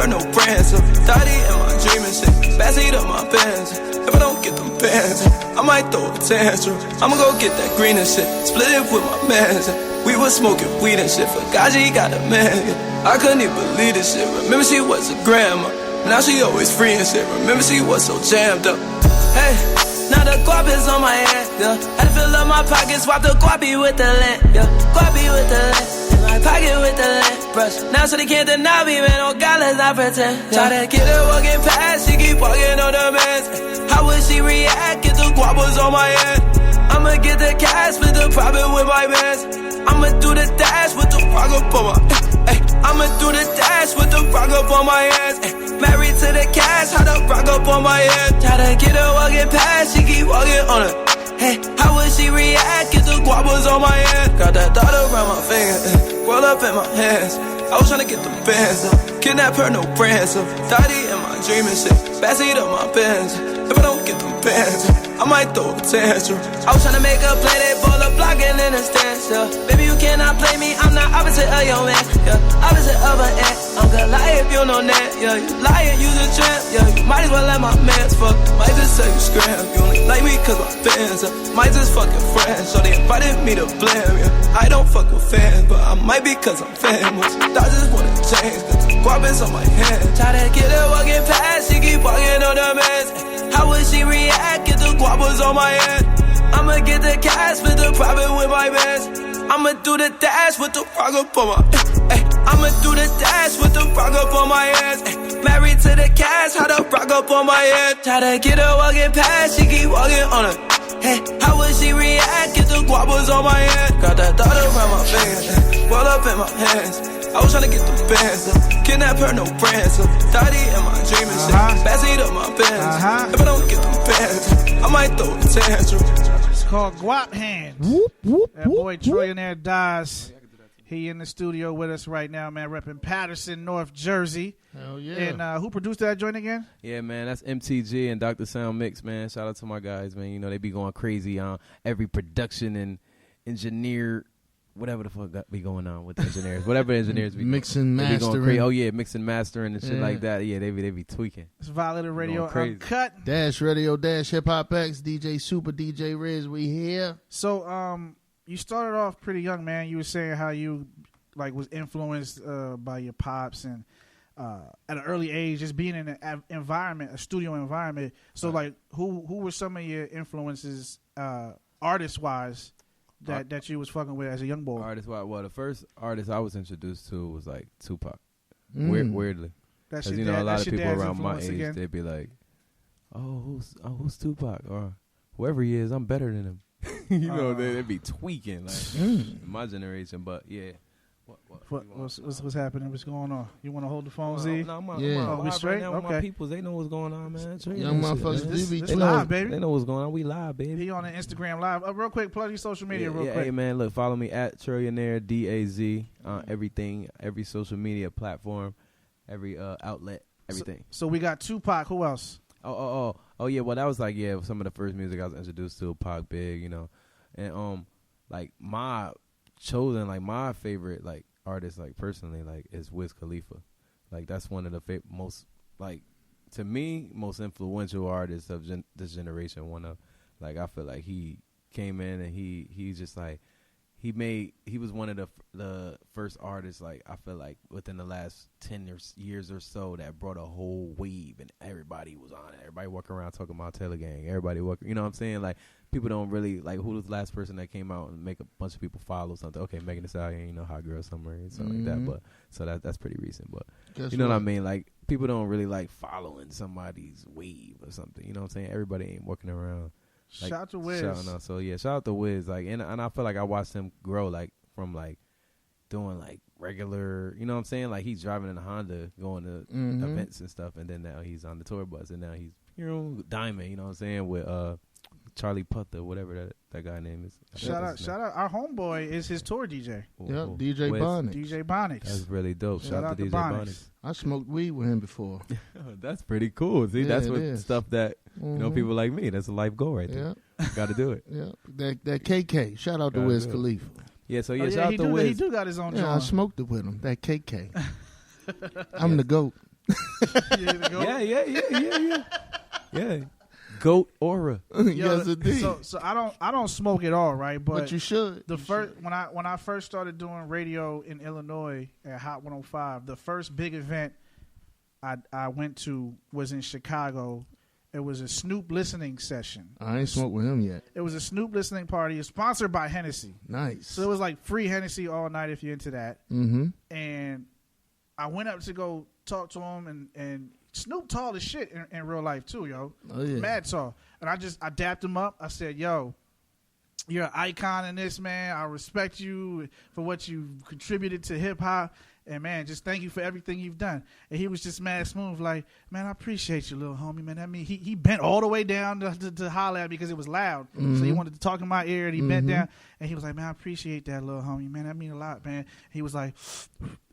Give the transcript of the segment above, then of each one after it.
pair, no brands. Daddy in my dream and shit. Backseat of my Benz. If I don't get them bands, I might throw a tantrum. I'ma go get that green and shit. Split it with my mans. We was smoking weed and shit. Forgot she got a man. I couldn't even believe this shit. Remember she was a grandma. Now she always free and shit. Remember she was so jammed up. Hey, now the guap is on my hand, yeah. Had to fill up my pockets, swap the guapi with the lint, yeah. Guapi with the lint, in my pocket with the lint brush. Now so they can't deny me, man, oh God, let's not pretend, yeah. Try to get her walking past, she keep walking on the mans. How would she react if the guap was on my hand? I'ma get the cash, split the profit with my bands. I'ma do the dash with the rock up on my I'ma do the dash with the rock up on my hands. Married to the cash, how the rock up on my head. Try to get her walking past, she keep walking on her. Hey, how would she react if the guap was on my hand? Got that dot around my finger, roll up in my hands. I was tryna get them bands up, kidnap her, no brands up. Daddy in my dream and shit, backseat of my Benz. If I don't get them bands, I might throw a tantrum. I was tryna make a play, they ball up blocking in the stands, yeah. Baby, you cannot play me, I'm the opposite of your man, yeah. Opposite of an ant, I'm gonna lie if you know that, yeah. You lying, you the tramp, yeah. You might as well let my mans fuck. Might just say you scram, you only like me cause my fans, might just fucking friends, so they invited me to blame, yeah. I don't fuck with fans, but I might be cause I'm famous. I just wanna change, cause the guap is on my hand. Try to get her walking past, she keep walking on the mans. How would she react if the guap was on my hand? I'ma get the cash, split the profit with my bands. I'ma do the dash with the rock up on my I'ma do the dash with the rock up on my hands. Married to the cash, how the rock up on my head. Try to get her walking past, she keep walking on her. Hey, how would she react if the guap was on my hand? Got that dot around my finger, roll up in my hands. I was tryna get the bands up, kidnap her, no brands up. Daddy in my dream and shit, backseat of my Benz. If I don't get them bands, I might throw a tantrum. It's called Guap Hands. Whoop, whoop, that boy whoop, Trillionaire Dies. He in the studio with us right now, man, repping Patterson, North Jersey. Hell yeah. And who produced that joint again? Yeah, man, that's MTG and Dr. Sound Mix, man. Shout out to my guys, man. You know, they be going crazy on every production and engineer, whatever the fuck be going on with the engineers. Whatever the engineers be mixing, doing. mastering. Oh, yeah, mixing, mastering and shit like that. Yeah, they be tweaking. It's Violator Radio Uncut. Dash Radio, Dash Hip Hop X, DJ Supa, DJ Riz, we here. So, you started off pretty young, man. You were saying how you was influenced by your pops and at an early age, just being in an environment, a studio environment. So, who were some of your influences, artist-wise, that you was fucking with as a young boy? Artist-wise, well, the first artist I was introduced to was Tupac. Weirdly, because a lot of people around my age, they'd be like, "Oh, who's Tupac?" Or whoever he is, I'm better than him. They'd be tweaking in my generation. But yeah, what's happening? What's going on? You want to hold the phone, Z? No, we straight. Right now with my peoples, they know what's going on, man. Young motherfuckers, they live, baby. They know what's going on. We live, baby. He on the Instagram live. Real quick, plug your social media, real quick. Hey man, look, follow me at Trillionaire DAZ on everything, every social media platform, every outlet, everything. So we got Tupac. Who else? Oh yeah, well that was some of the first music I was introduced to, Pac, Big, and my chosen my favorite artist personally is Wiz Khalifa, that's one of the most to me most influential artists of this generation. One of I feel like he came in and he just he was one of the first artists I feel like within the last 10 years or so that brought a whole wave and everybody was on it. Everybody walking around talking about Taylor Gang. Everybody walking, you know what I'm saying? People don't really who was the last person that came out and make a bunch of people follow something. Okay, Megan Thee Stallion, Hot Girl Summer and something like that. But so that's pretty recent. But you know what I mean? People don't really following somebody's wave or something. You know what I'm saying? Everybody ain't walking around. Shout out to Wiz. Shout out to Wiz. And I feel like I watched him grow from doing regular, you know what I'm saying? He's driving in a Honda going to events and stuff, and then now he's on the tour bus, and now he's Diamond, you know what I'm saying, with Charlie Putter, whatever that guy name is. Shout out. Our homeboy is his tour DJ. Yep, DJ Bonix. DJ Bonix. That's really dope. Shout out to DJ Bonix. I smoked weed with him before. That's pretty cool. See, that's what stuff that people like me. That's a life goal right there. Got to do it. Yeah, that KK. Shout out to Wiz Khalifa. Yeah, so shout out to Wiz. He do got his own. Yeah, I smoked it with him. That KK. I'm the GOAT. Yeah. Goat aura. Yes, indeed. So I don't smoke at all, right? But you should. When I first started doing radio in Illinois at Hot 105, the first big event I went to was in Chicago. It was a Snoop listening session. I ain't smoked with him yet. It was a Snoop listening party. It's sponsored by Hennessy. Nice. So it was like free Hennessy all night if you're into that. Mm-hmm. And I went up to go talk to him, and Snoop tall as shit in real life too, yo. Oh, yeah. Mad tall. And I dapped him up. I said, yo, you're an icon in this, man. I respect you for what you've contributed to hip-hop. And, man, just thank you for everything you've done. And he was just mad smooth, like, man, I appreciate you, little homie, man. I mean, he bent all the way down to holler at me because it was loud. Mm-hmm. So he wanted to talk in my ear, and he bent down. And he was like, man, I appreciate that, little homie, man. That mean a lot, man. He was like,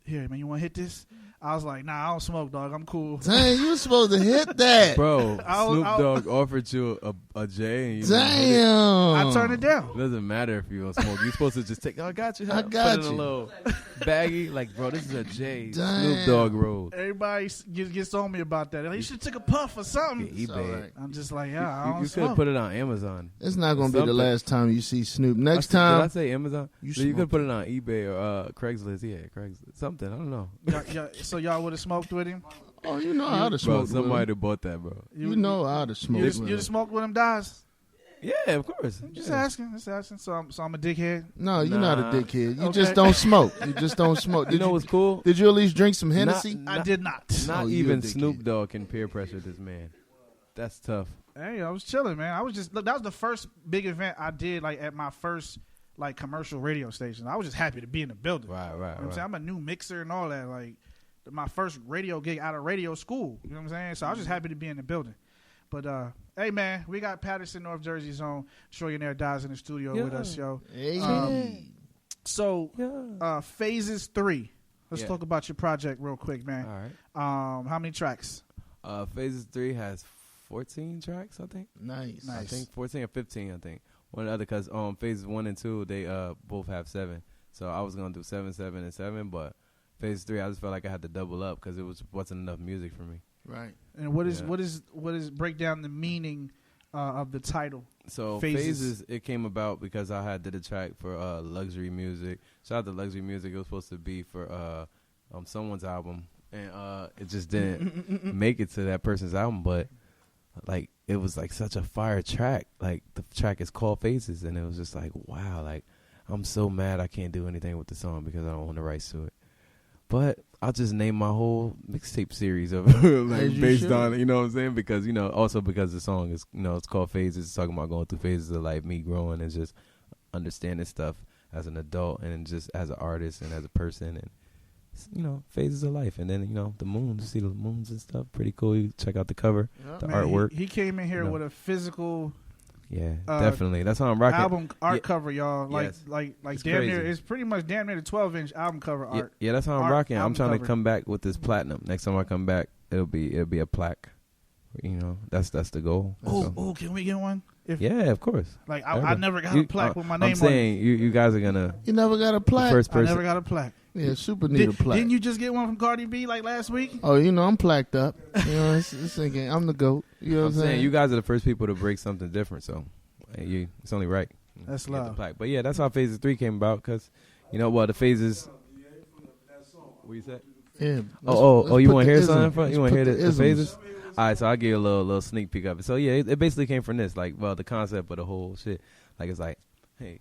here, man, you want to hit this? I was like, nah, I don't smoke, dog. I'm cool. Dang, you were supposed to hit that. Bro, Snoop Dogg offered you a J. And you damn. I turned it down. It doesn't matter if you don't smoke. You're supposed to just take, I got you. I got put you. in a little baggie. Like, bro, this is a J. Damn. Snoop Dogg road. Everybody gets on me about that. Like, you should have took a puff or something. Yeah, eBay. Right. I'm just like, yeah, I don't You smoke. could put it on Amazon. It's not going to be the last time you see Snoop. Next time. Did I say Amazon? You could put it on eBay or Craigslist. Yeah, Craigslist. Something. I don't know. So y'all would have smoked with him? Oh, you know how to Bro, smoke somebody with him. bought that, bro. You know how to smoke with him. You smoked with him, Daz? Yeah, of course. Just asking. So I'm a dickhead? No, you're not a dickhead. You Okay. just don't smoke. You just don't smoke. You know what's cool? Did you at least drink some Hennessy? I did not. Not Oh, you even a dickhead. Snoop Dogg can peer pressure this man. That's tough. Hey, I was chilling, man. I was just look. That was the first big event I did, like at my first like commercial radio station. I was just happy to be in the building. Right. You know what I'm saying? I'm a new mixer and all that. Like my first radio gig out of radio school. You know what I'm saying? So I was just happy to be in the building. But hey, man, we got Patterson, North Jersey's own Trillionaire Daz in the studio with us, yo. Hey. So Phases 3. Let's Yeah. talk about your project real quick, man. All right. How many tracks? Phases 3 has 14 tracks, I think. Nice. I think 14 or 15, I think. One or the other, because Phases 1 and 2, they both have 7. So I was going to do 7, 7, and 7, but Phase 3, I just felt like I had to double up because it wasn't enough music for me. Right. And what is break down the meaning of the title? So Phases. it came about because I did a track for Luxury Music. Shout out to Luxury Music. It was supposed to be for someone's album, and it just didn't make it to that person's album. But like it was like such a fire track. Like the track is called Phases, and it was just like wow. Like I'm so mad I can't do anything with the song because I don't own the rights to it. But I'll just name my whole mixtape series of like based on, you know what I'm saying? Because, you know, also because the song is, you know, it's called Phases. It's talking about going through phases of life, me growing and just understanding stuff as an adult and just as an artist and as a person and, you know, phases of life. And then, you know, the moons, you see the moons and stuff. Pretty cool. You check out the cover, the artwork. He came in here No. with a physical Yeah, definitely. That's how I'm rocking. album art cover, y'all. Like Yes. like It's damn crazy. near. It's pretty much damn near the 12-inch album cover art. Yeah, that's how I'm art rocking. I'm album trying to cover. come back with this platinum. Next time I come back, it'll be a plaque. You know, that's the goal. So- Oh, can we get one? If yeah, of course. like I never got a plaque with my name I'm on it. saying you guys are gonna You never got a plaque? the first I person. never got a plaque. Yeah, Super need a plaque. Didn't you just get one from Cardi B like last week? Oh, you know, I'm plaqued up. You know, it's thinking, I'm the GOAT. You know what I'm I'm saying saying? you guys are the first people to break something different, so it's only right. That's to get the love. plaque. But yeah, that's how Phases 3 came about because, you know, the phases. What you said? Yeah. Oh! You want to hear something? Let's You want to put hear the isms. phases? All right, so I'll give you a little sneak peek of it. So yeah, it basically came from this, like, well, the concept of the whole shit. Like it's like, hey,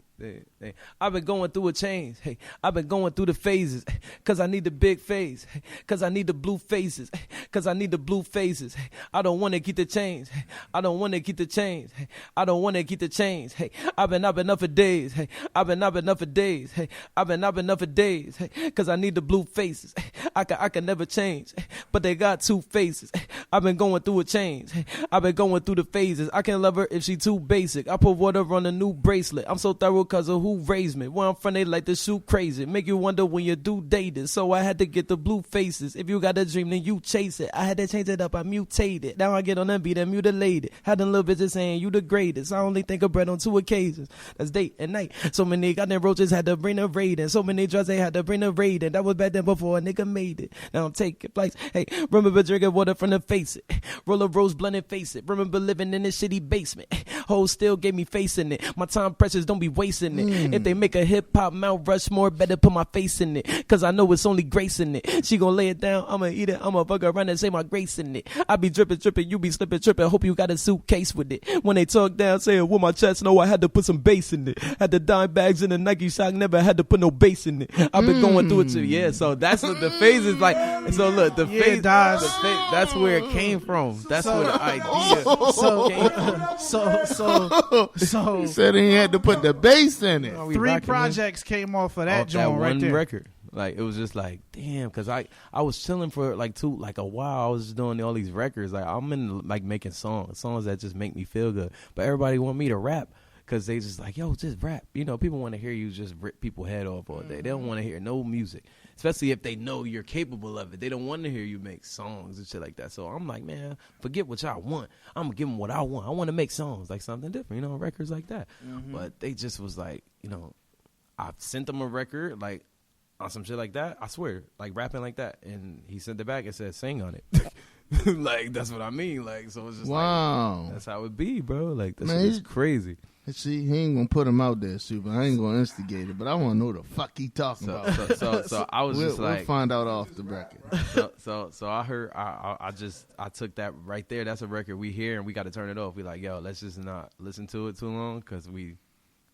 I've been going through a change. Hey, I've been going through the phases, cause I need the big phase, cause I need the blue phases, cause I need the blue phases. I don't want to keep the change. I don't want to keep the change. I don't want to keep the change. Hey, I've been up for days. Hey, I've been up for days. Hey, I've been up for days. Hey, cause I need the blue faces. I can never change, but they got two faces. I've been going through a change. I've been going through the phases. I can't love her if she too basic. I put water on a new bracelet. I'm so thorough. cause of who raised me. Where I'm from, they like to shoot crazy. Make you wonder when you do dated. So I had to get the blue faces. If you got a dream, then you chase it. I had to change it up, I mutated. Now I get on that beat and mutilated. Had them little bitches saying you the greatest. I only think of bread on 2 occasions. That's day and night. So many goddamn roaches had to bring the raid in. So many drugs they had to bring the raid in. That was back then before a nigga made it. Now I'm taking flights. Hey, remember drinking water from the face it. Roll a rose blunt and face it. Remember living in this shitty basement. Hoes still gave me facing it. My time precious, don't be wasting it. If they make a hip hop Mount Rushmore, better put my face in it. Cause I know it's only grace in it. She gon' lay it down, I'ma eat it. I'ma fuck around and say my grace in it. I be dripping, dripping, you be slipping, tripping. Hope you got a suitcase with it. When they talk down, say it with my chest, no, I had to put some bass in it. Had the dime bags in the Nike sock, never had to put no bass in it. I've been going through it too, yeah. So that's what the phase is like. So look, the phase, that's where it came from. That's where the idea came from. So He said he had to put the bass in it. 3 projects came off of that joint right one there. record. Like it was just like damn, cause I was chilling for like a while. I was just doing all these records. Like I'm in like making songs that just make me feel good. But everybody want me to rap. Cause they just like, yo, just rap. You know, people want to hear you just rip people's head off all day. They don't want to hear no music, especially if they know you're capable of it. They don't want to hear you make songs and shit like that. So I'm like, man, forget what y'all want. I'm gonna give them what I want. I want to make songs like something different, you know, records like that. But they just was like, you know, I sent them a record like on some shit like that. I swear, like rapping like that, and he sent it back and said, sing on it. Like that's what I mean. Like so, it's just like that's how it be, bro. Like this shit is crazy. See, he ain't gonna put him out there, Super. I ain't gonna instigate it, but I want to know the fuck he talking about. So I was just like, we'll find out off the record. So I heard, I took that right there. That's a record we hear and we got to turn it off. We like, yo, let's just not listen to it too long because we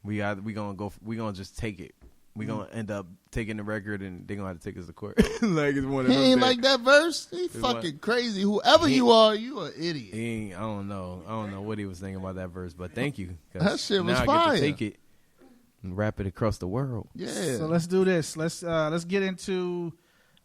gonna just take it. We gonna end up taking the record and they gonna have to take us to court. Like it's one of he those ain't things. like that verse. He fucking crazy. Whoever you are, you an idiot. I don't know what he was thinking about that verse, but thank you. That shit was now fire. I get to take it and rap it across the world. Yeah. So let's do this. Let's get into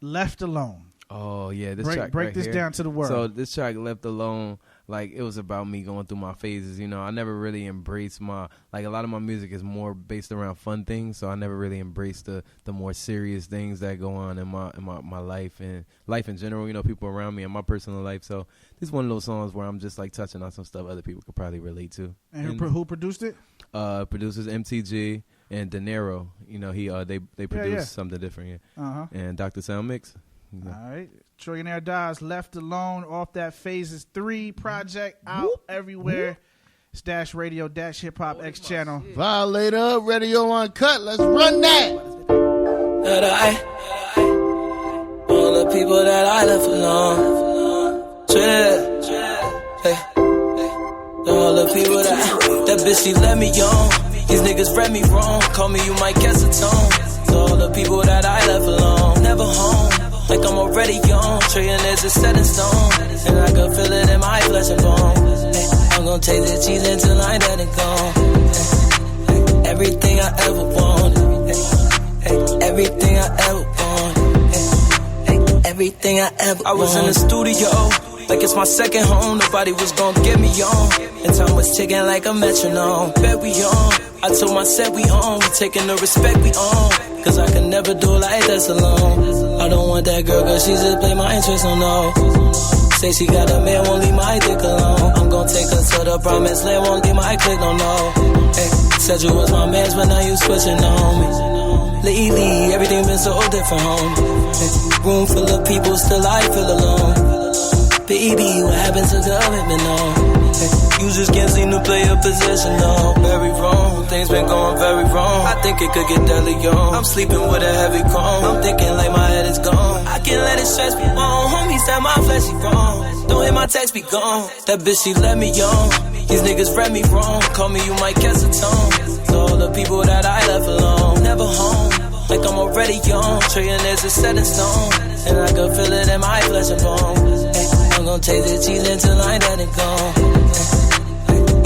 Left Alone. Oh yeah, this break track right this here. down to the world. So this track, Left Alone, like it was about me going through my phases. You know, I never really embraced a lot of my music is more based around fun things. So I never really embraced the more serious things that go on in my life and life in general. You know, people around me and my personal life. So this is one of those songs where I'm just like touching on some stuff other people could probably relate to. And who produced it? Producers MTG and De Niro. You know, they produced something different. Yeah. And Dr. Sound Mix. Yeah. All right. Trillionaire Dies, Left Alone, off that Phases 3 project, out everywhere. It's Dash Radio, Dash Hip Hop X channel. Violator, Radio Uncut. Let's run that. All the people that I left alone. Hey. All the people that bitch, she let me on. These niggas read me wrong. Call me, you might guess a tone. To all the people that I left alone. Never home. Like I'm already young, trillionaires is set in stone. And I can feel it in my flesh and bone. I'm gonna take the cheese until I let it go. Everything I ever wanted. Everything I ever wanted. Everything I ever wanted. I was in the studio, like it's my second home. Nobody was gonna get me on. And time was ticking like a metronome. Bet we on. I told my set we on. We taking the respect we on. Cause I can never do like this alone. I don't want that girl, cause she just play my interest, oh no. Say she got a man, won't leave my dick alone. I'm gon' take her to the promised land, won't leave my click, no, no. Hey, said you was my mans, but now you switching on me. Lately, everything been so different, home. Hey, room full of people, still I feel alone. Baby, what happened to commitment, no? You just can't seem to play a position, no. Very wrong, things been going very wrong. I think it could get deadly young. I'm sleeping with a heavy chrome. I'm thinking like my head is gone. I can't let it stress me on. Homies that my flesh is wrong. Don't hit my text, be gone. That bitch, she let me on. These niggas read me wrong. Call me, you might catch a tone. To all the people that I left alone. Never home. Like I'm already young. Trillionaires is set in stone. And I can feel it in my flesh and bone. I'm gon' take the cheese until I let it go.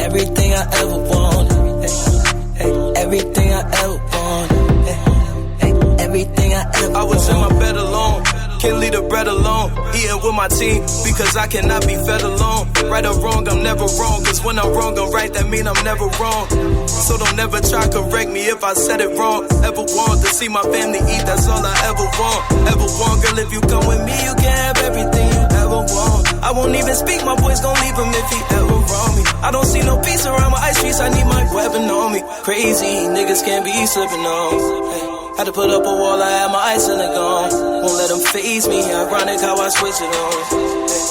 Everything I ever wanted. Everything I ever wanted. Everything I ever wanted. I was in my bed alone. can't leave the bread alone. Eating with my team because I cannot be fed alone. Right or wrong, I'm never wrong. Cause when I'm wrong, I'm right, that mean I'm never wrong. So don't ever try to correct me if I said it wrong. Ever want to see my family eat, that's all I ever want. Ever want, girl, if you come with me, you can have everything you ever want. I won't even speak, my boy's gon' leave him if he ever wrong me. I don't see no peace around my ice streets, I need my weapon on me. Crazy, niggas can't be slipping on. Hey. Had to put up a wall, I had my ice in the gone. Won't let them faze me, ironic how I switch it on. Hey.